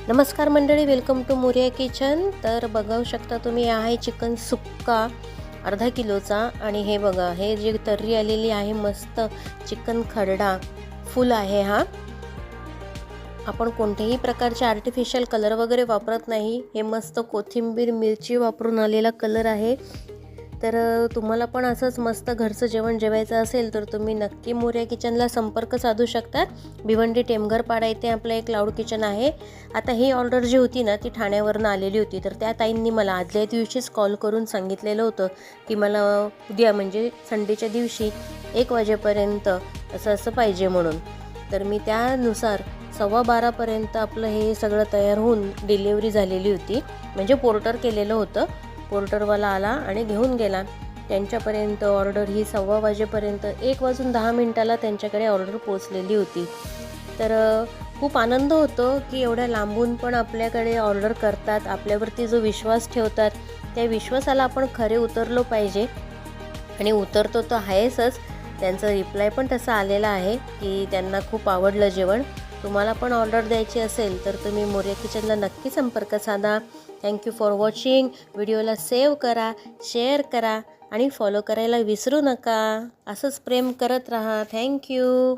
नमस्कार मंडळी, welcome to Moriya kitchen. तर बघू शकता तुम्ही, आहे चिकन सुक्का अर्धा किलोचा। आणि हे बघा, हे जी तर्री आलेली आहे, मस्त चिकन खरडा फुल आहे। हा आपण कोणत्याही प्रकारचे आर्टिफिशियल कलर वगैरे वापरत नाही, हे मस्त कोथिंबीर मिरची वापरून आलेला कलर आहे। तर तुम्हाला पण असंच मस्त घरचं जेवण जेवायचं असेल तर तुम्ही नक्की मोरिया किचनला संपर्क साधू शकता। भिवंडी टेमघरपाडा येथे आपलं एक क्लाउड किचन आहे। आता ही ऑर्डर जी होती ना, ती ठाण्यावरून आलेली होती। तर त्या ताईंनी मला आदल्या दिवशीच कॉल करून सांगितलेलं होतं की मला उद्या म्हणजे संडेच्या दिवशी 1 वाजेपर्यंत असं पाहिजे म्हणून। तर मी त्यानुसार 11:15 पर्यंत आपलं हे सगळं तयार होऊन डिलिव्हरी झालेली होती। म्हणजे पोर्टर केलेलं होतं, पोर्टरवाला आला आणि घेऊन गेला त्यांच्यापर्यंत। ऑर्डर ही 1:15 वाजेपर्यंत 1:10 त्यांच्याकडे ऑर्डर पोचलेली होती। तर खूप आनंद होतो की एवढ्या लांबून पण आपल्याकडे ऑर्डर करतात, आपल्यावरती जो विश्वास ठेवतात, त्या विश्वासाला आपण खरे उतरलो पाहिजे। आणि उतरतो तर आहेच। त्यांचा रिप्लाय पण तसा आलेला आहे की त्यांना खूप आवडलं जेवण। तुम्हाला पण ऑर्डर द्यायची असेल तर तुम्ही मोरिया किचनला नक्की संपर्क साधा। Thank you for watching. व्हिडिओला सेव्ह करा, शेअर करा आणि फॉलो करायला विसरू नका। असंच प्रेम करत राहा। थँक्यू।